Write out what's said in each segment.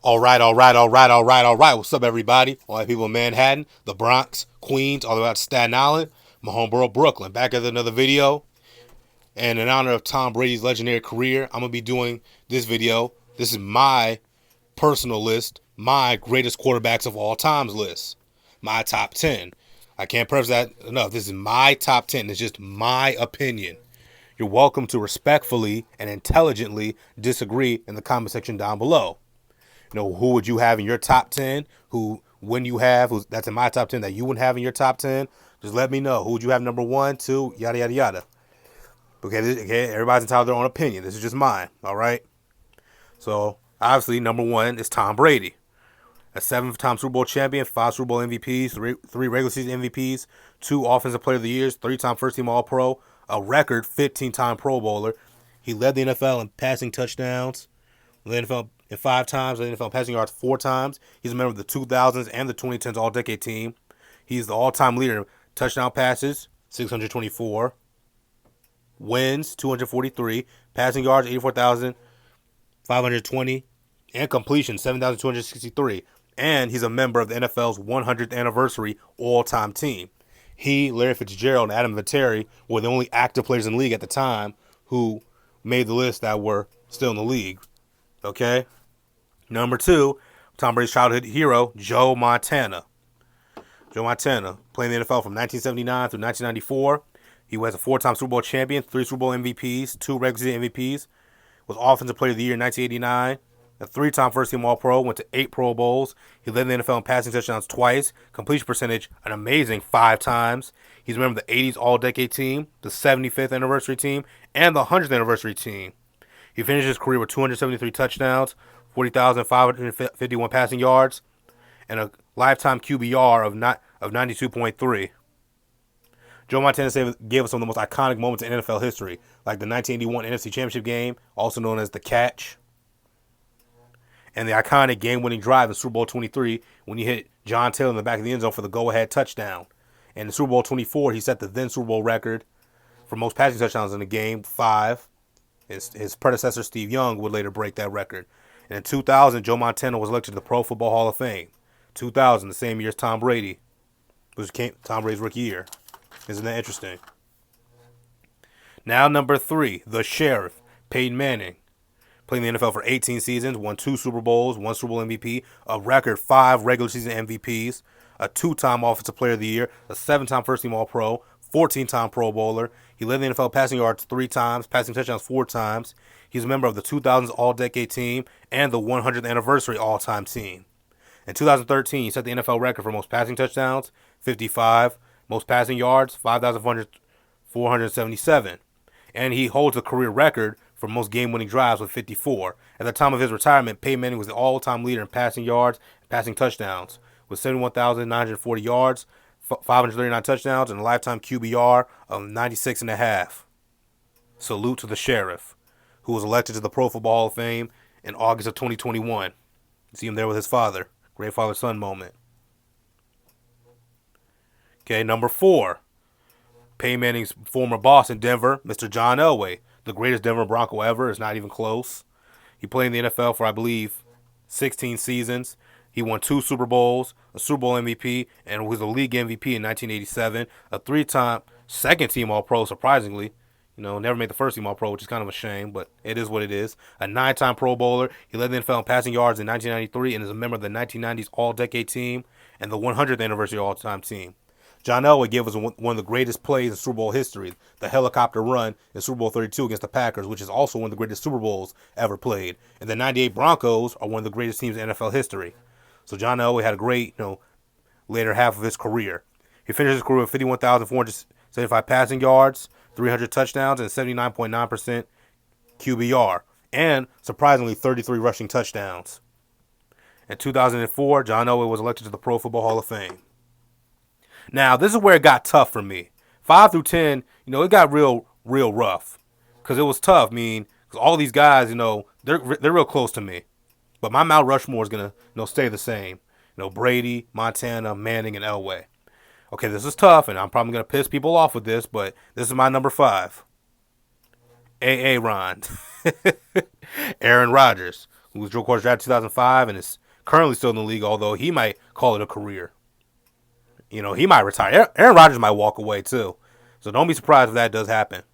All right. What's up, everybody? All my people in Manhattan, the Bronx, Queens, all the way out to Staten Island, my home borough, Brooklyn. Back with another video. And in honor of Tom Brady's legendary career, I'm going to be doing this video. This is my personal list, my greatest quarterbacks of all times list, my top 10. I can't preface that enough. This is my top 10. It's just my opinion. You're welcome to respectfully and intelligently disagree in the comment section down below. Who would you have in your top 10? That's in my top 10 that you wouldn't have in your top 10? Just let me know. Who would you have number 1, 2, yada, yada, yada. Okay, everybody's entitled to their own opinion. This is just mine, all right? So, obviously, number 1 is Tom Brady. A 7-time Super Bowl champion, 5 Super Bowl MVPs, 3 regular season MVPs, 2 Offensive Player of the Years, 3-time first-team All-Pro, a record 15-time Pro Bowler. He led the NFL in passing touchdowns, led the NFL in 5 times, led the NFL in passing yards 4 times. He's a member of the 2000s and the 2010s All-Decade team. He's the all-time leader in touchdown passes, 624, wins, 243, passing yards, 84,520, and completion, 7,263. And he's a member of the NFL's 100th anniversary all-time team. He, Larry Fitzgerald, and Adam Vinatieri were the only active players in the league at the time who made the list that were still in the league. Okay? Number 2, Tom Brady's childhood hero, Joe Montana. Joe Montana, playing the NFL from 1979 through 1994. He was a 4-time Super Bowl champion, 3 Super Bowl MVPs, 2 regular season MVPs, was Offensive Player of the Year in 1989, a 3-time first-team All-Pro, went to 8 Pro Bowls. He led the NFL in passing touchdowns twice, completion percentage an amazing 5 times. He's a member of the 80s All-Decade team, the 75th anniversary team, and the 100th anniversary team. He finished his career with 273 touchdowns, 40,551 passing yards, and a lifetime QBR of 92.3. Joe Montana gave us some of the most iconic moments in NFL history, like the 1981 NFC Championship game, also known as the catch, and the iconic game-winning drive in Super Bowl 23 when he hit John Taylor in the back of the end zone for the go-ahead touchdown. And in Super Bowl 24, he set the then Super Bowl record for most passing touchdowns in the game, 5. His predecessor, Steve Young, would later break that record. And in 2000, Joe Montana was elected to the Pro Football Hall of Fame. 2000, the same year as Tom Brady, which came Tom Brady's rookie year. Isn't that interesting? Now, number 3, the Sheriff, Peyton Manning. Playing the NFL for 18 seasons, won 2 Super Bowls, 1 Super Bowl MVP, a record 5 regular season MVPs, a 2-time Offensive Player of the Year, a 7-time first-team All-Pro, 14-time Pro Bowler. He led the NFL passing yards 3 times, passing touchdowns 4 times. He's a member of the 2000s All-Decade team and the 100th anniversary All-Time team. In 2013, he set the NFL record for most passing touchdowns, 55, most passing yards, 5,477. And he holds the career record for most game-winning drives with 54. At the time of his retirement, Peyton Manning was the all-time leader in passing yards and passing touchdowns with 71,940 yards, 539 touchdowns, and a lifetime QBR of 96.5. Salute to the Sheriff, who was elected to the Pro Football Hall of Fame in August of 2021. You see him there with his father. Great father-son moment. Okay, number 4. Peyton Manning's former boss in Denver, Mr. John Elway. The greatest Denver Bronco ever. Is not even close. He played in the NFL for, I believe, 16 seasons. He won 2 Super Bowls, a Super Bowl MVP, and was a league MVP in 1987. A 3-time second-team All-Pro, surprisingly. Never made the first-team All-Pro, which is kind of a shame, but it is what it is. A 9-time Pro Bowler. He led the NFL in passing yards in 1993 and is a member of the 1990s All-Decade team and the 100th anniversary All-Time team. John Elway gave us one of the greatest plays in Super Bowl history, the helicopter run in Super Bowl 32 against the Packers, which is also one of the greatest Super Bowls ever played. And the 98 Broncos are one of the greatest teams in NFL history. So John Elway had a great, later half of his career. He finished his career with 51,475 passing yards, 300 touchdowns, and 79.9% QBR, and surprisingly 33 rushing touchdowns. In 2004, John Elway was elected to the Pro Football Hall of Fame. Now, this is where it got tough for me. 5 through 10, it got real rough. Because it was tough. Because all these guys, they're real close to me. But my Mount Rushmore is going to stay the same. Brady, Montana, Manning, and Elway. Okay, this is tough, and I'm probably going to piss people off with this, but this is my number 5. Ron. Aaron Rodgers. He was Joe Course drafted 2005 and is currently still in the league, although he might call it a career. He might retire. Aaron Rodgers might walk away too. So don't be surprised if that does happen.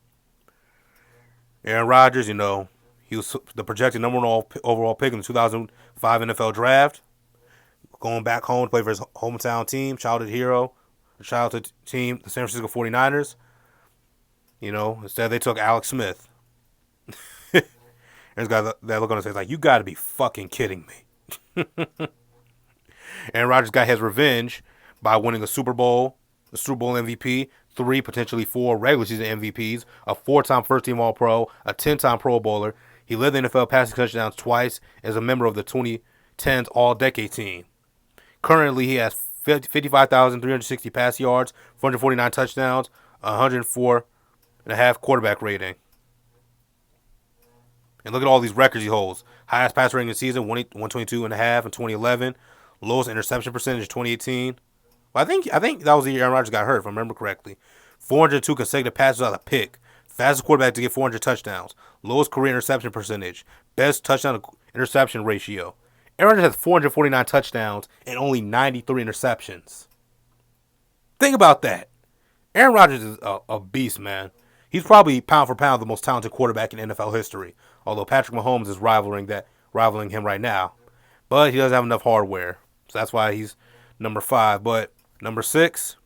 Aaron Rodgers, he was the projected number one overall pick in the 2005 NFL Draft. Going back home to play for his hometown team, childhood hero, childhood team, the San Francisco 49ers. Instead they took Alex Smith. There's guys that look on his face like, you got to be fucking kidding me. Aaron Rodgers got his revenge by winning a Super Bowl MVP, 3, potentially 4 regular season MVPs, a 4-time first-team All-Pro, a 10-time Pro Bowler. He led the NFL passing touchdowns twice as a member of the 2010s All-Decade team. Currently, he has 55,360 pass yards, 449 touchdowns, 104.5 quarterback rating. And look at all these records he holds. Highest pass rating in the season, 122.5 in 2011. Lowest interception percentage, 2018. Well, I think that was the year Aaron Rodgers got hurt, if I remember correctly. 402 consecutive passes without a pick. Fastest quarterback to get 400 touchdowns. Lowest career interception percentage. Best touchdown to interception ratio. Aaron Rodgers has 449 touchdowns and only 93 interceptions. Think about that. Aaron Rodgers is a beast, man. He's probably pound for pound the most talented quarterback in NFL history. Although Patrick Mahomes is rivaling him right now. But he doesn't have enough hardware. So that's why he's number 5. But number 6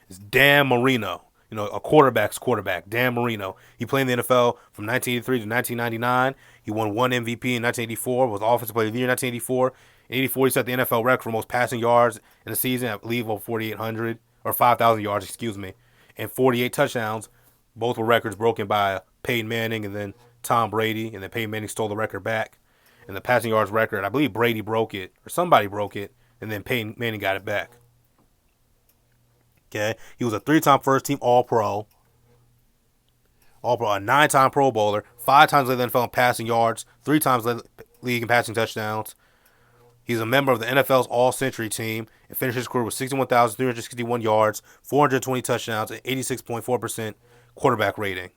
is Dan Marino. A quarterback's quarterback, Dan Marino. He played in the NFL from 1983 to 1999. He won 1 MVP in 1984, was Offensive Player of the Year in 1984. In 84, he set the NFL record for most passing yards in the season, I believe over 4,800, or 5,000 yards, and 48 touchdowns. Both were records broken by Peyton Manning and then Tom Brady, and then Peyton Manning stole the record back. And the passing yards record, I believe Brady broke it, or somebody broke it, and then Peyton Manning got it back. Okay, he was a 3-time first-team All-Pro, a 9-time Pro Bowler, 5 times led the NFL in passing yards, 3 times led the league in passing touchdowns. He's a member of the NFL's All-Century team and finished his career with 61,361 yards, 420 touchdowns, and 86.4% quarterback rating.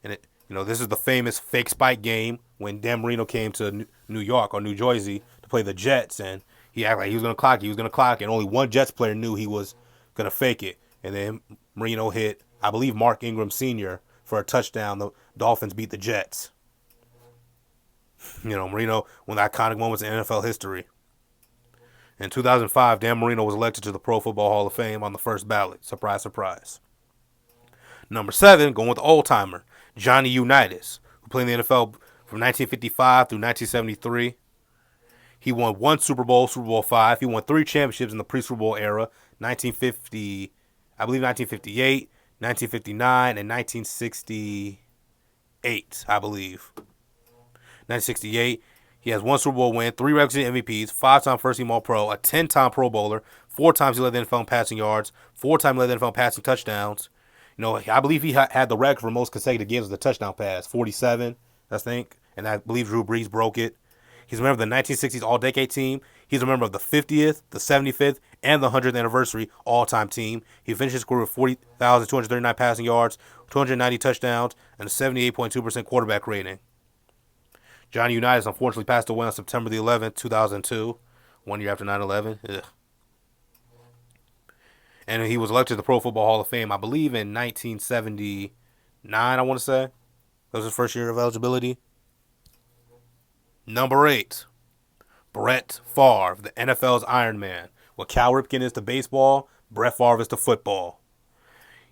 And this is the famous fake spike game when Dan Marino came to New York or New Jersey to play the Jets, and he acted like he was going to clock, and only one Jets player knew he was going to fake it. And then Marino hit, I believe, Mark Ingram Sr. for a touchdown. The Dolphins beat the Jets. Marino, one of the iconic moments in NFL history. In 2005, Dan Marino was elected to the Pro Football Hall of Fame on the first ballot. Surprise, surprise. Number 7, going with the old-timer, Johnny Unitas, who played in the NFL from 1955 through 1973. He won 1 Super Bowl, Super Bowl 5. He won 3 championships in the pre-Super Bowl era, 1958, 1959, and 1968, I believe. 1968, he has 1 Super Bowl win, 3 regular season MVPs, 5-time first-team All-Pro, a 10-time Pro Bowler, 4 times he led the NFL in passing yards, 4 times he led the NFL in passing touchdowns. I believe he had the record for most consecutive games with a touchdown pass, 47, I think, and I believe Drew Brees broke it. He's a member of the 1960s All-Decade team. He's a member of the 50th, the 75th, and the 100th anniversary all-time team. He finished his career with 40,239 passing yards, 290 touchdowns, and a 78.2% quarterback rating. Johnny Unitas unfortunately passed away on September the 11th, 2002, 1 year after 9/11. Ugh. And he was elected to the Pro Football Hall of Fame, I believe, in 1979, I want to say. That was his first year of eligibility. Number 8, Brett Favre, the NFL's Iron Man. What Cal Ripken is to baseball, Brett Favre is to football.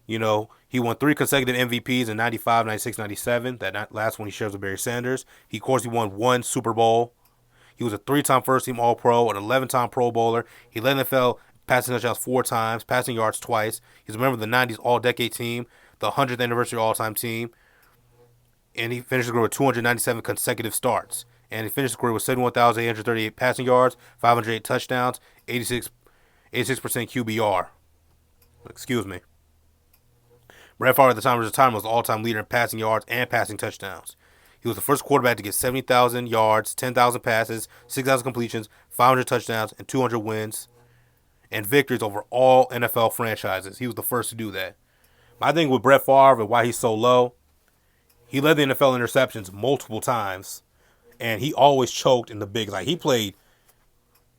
He won 3 consecutive MVPs in 95, 96, 97. That last one he shares with Barry Sanders. He won 1 Super Bowl. He was a 3-time first-team All-Pro, an 11-time Pro Bowler. He led the NFL passing touchdowns 4 times, passing yards twice. He's a member of the 90s All-Decade team, the 100th anniversary all-time team. And he finished his career with 297 consecutive starts. And he finished his career with 71,838 passing yards, 508 touchdowns, 86% QBR. Excuse me. Brett Favre at the time of his retirement was the all-time leader in passing yards and passing touchdowns. He was the first quarterback to get 70,000 yards, 10,000 passes, 6,000 completions, 500 touchdowns, and 200 wins and victories over all NFL franchises. He was the first to do that. My thing with Brett Favre and why he's so low, He led the NFL in interceptions multiple times, and he always choked in the big. Like he played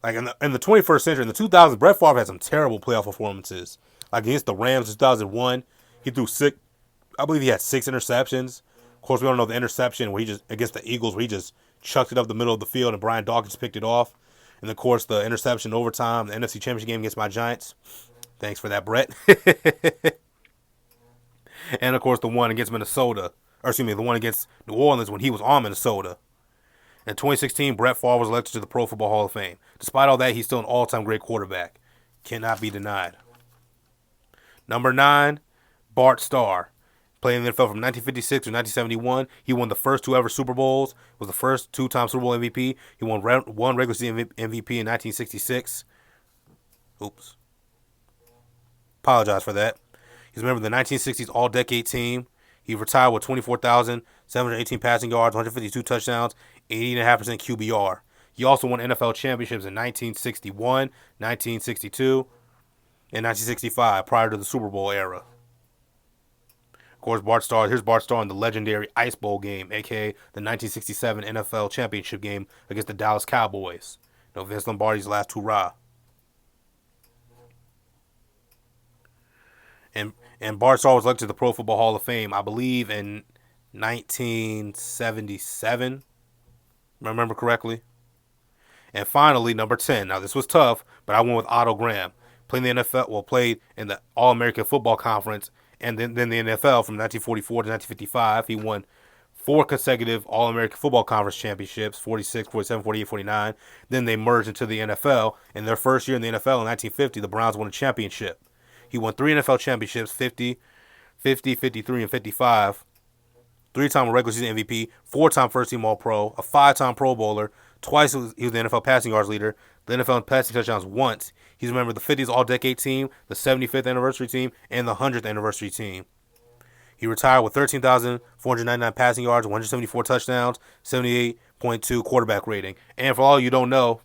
like in the 21st century, in the 2000s, Brett Favre had some terrible playoff performances. Like against the Rams in 2001, he threw six. I believe he had 6 interceptions. Of course, we don't know the interception where he just against the Eagles where he just chucked it up the middle of the field and Brian Dawkins picked it off. And of course, the interception in overtime, the NFC Championship game against my Giants. Thanks for that, Brett. And of course, the one against Minnesota, or excuse me, the one against New Orleans when he was on Minnesota. In 2016, Brett Favre was elected to the Pro Football Hall of Fame. Despite all that, he's still an all-time great quarterback. Cannot be denied. Number 9, Bart Starr. Played in the NFL from 1956 to 1971. He won the first 2 ever Super Bowls. Was the first 2-time Super Bowl MVP. He won one regular season MVP in 1966. Oops. Apologize for that. He's a member of the 1960s All-Decade Team. He retired with 24,718 passing yards, 152 touchdowns, 80.5% QBR. He also won NFL championships in 1961, 1962, and 1965 prior to the Super Bowl era. Of course, Bart Starr. Here's Bart Starr in the legendary Ice Bowl game, aka the 1967 NFL Championship game against the Dallas Cowboys. Vince Lombardi's last hurrah. And Bart Starr was elected to the Pro Football Hall of Fame, I believe, in 1977, if I remember correctly. And finally, number 10. Now, this was tough, but I went with Otto Graham. Played in the NFL, played in the All-American Football Conference, and then the NFL from 1944 to 1955. He won 4 consecutive All-American Football Conference championships, 46, 47, 48, 49. Then they merged into the NFL. In their first year in the NFL in 1950, the Browns won a championship. He won 3 NFL championships, 50, 53, and 55. 3-time regular season MVP, 4-time first-team All-Pro, a 5-time Pro Bowler. Twice he was the NFL passing yards leader, the NFL passing touchdowns once. He's a member of the 50s All-Decade Team, the 75th Anniversary Team, and the 100th Anniversary Team. He retired with 13,499 passing yards, 174 touchdowns, 78.2 quarterback rating. And for all you don't know,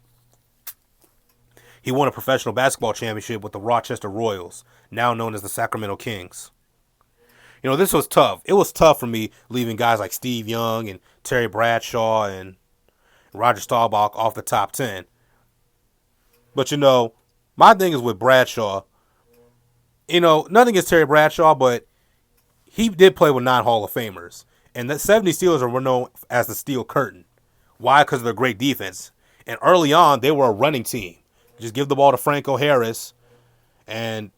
he won a professional basketball championship with the Rochester Royals, now known as the Sacramento Kings. This was tough. It was tough for me leaving guys like Steve Young and Terry Bradshaw and Roger Staubach off the top 10. But, my thing is with Bradshaw, nothing against Terry Bradshaw, but he did play with 9 Hall of Famers. And the 70 Steelers were known as the Steel Curtain. Why? Because of their great defense. And early on, they were a running team. Just give the ball to Franco Harris, and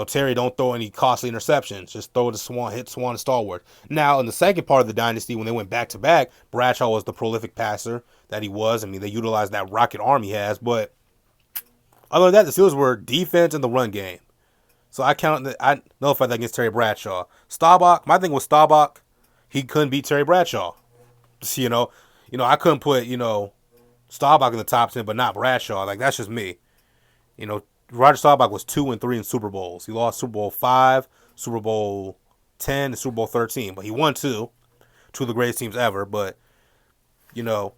Terry don't throw any costly interceptions. Just throw it to Swan, hit Swan and Stallworth. Now, in the second part of the dynasty, when they went back-to-back, Bradshaw was the prolific passer that he was. I mean, they utilized that rocket arm he has. But other than that, the Steelers were defense in the run game. So I nullify that against Terry Bradshaw. Staubach, my thing with Staubach, he couldn't beat Terry Bradshaw. I couldn't put, Staubach in the top 10, but not Bradshaw. Like, that's just me. Roger Staubach was 2-3 in Super Bowls. He lost Super Bowl 5, Super Bowl 10, and Super Bowl 13. But he won 2 of the greatest teams ever. But, I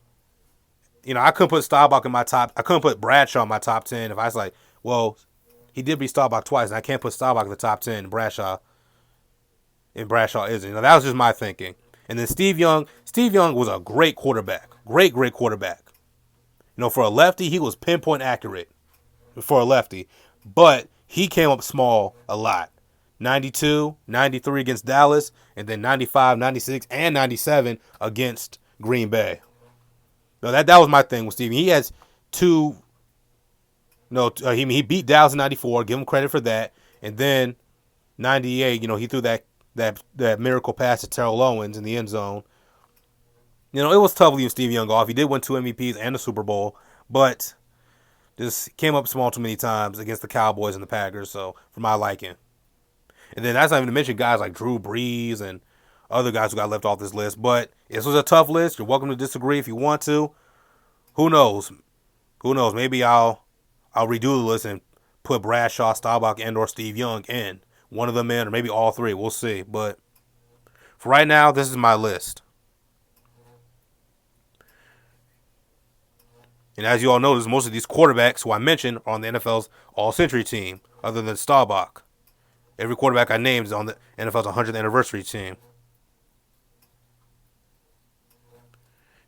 couldn't put Staubach in my top. I couldn't put Bradshaw in my top 10 if I was like, well, he did beat Staubach twice, and I can't put Staubach in the top 10, and Bradshaw isn't. That was just my thinking. And then Steve Young was a great quarterback. Great quarterback. For a lefty, he was pinpoint accurate for a lefty. But he came up small a lot. 92, 93 against Dallas, and then 95, 96, and 97 against Green Bay. That was my thing with Steve. He has 2. He beat Dallas in 94. Give him credit for that. And then 98, he threw that miracle pass to Terrell Owens in the end zone. It was tough leaving Steve Young off. He did win 2 MVPs and a Super Bowl, but just came up small too many times against the Cowboys and the Packers, so for my liking. And then that's not even to mention guys like Drew Brees and other guys who got left off this list. But this was a tough list. You're welcome to disagree if you want to. Who knows? Maybe I'll redo the list and put Bradshaw, Staubach, and or Steve Young in. One of them in, or maybe all 3. We'll see. But for right now, this is my list. And as you all notice, most of these quarterbacks who I mentioned are on the NFL's All-Century team, other than Staubach. Every quarterback I named is on the NFL's 100th anniversary team.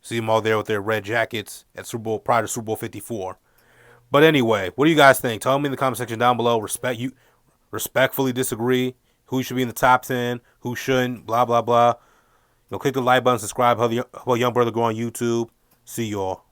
See them all there with their red jackets at Super Bowl prior to Super Bowl 54. But anyway, what do you guys think? Tell me in the comment section down below. Respectfully disagree. Who should be in the top 10? Who shouldn't? Blah blah blah. Click the like button, subscribe. Help a young brother go on YouTube. See y'all.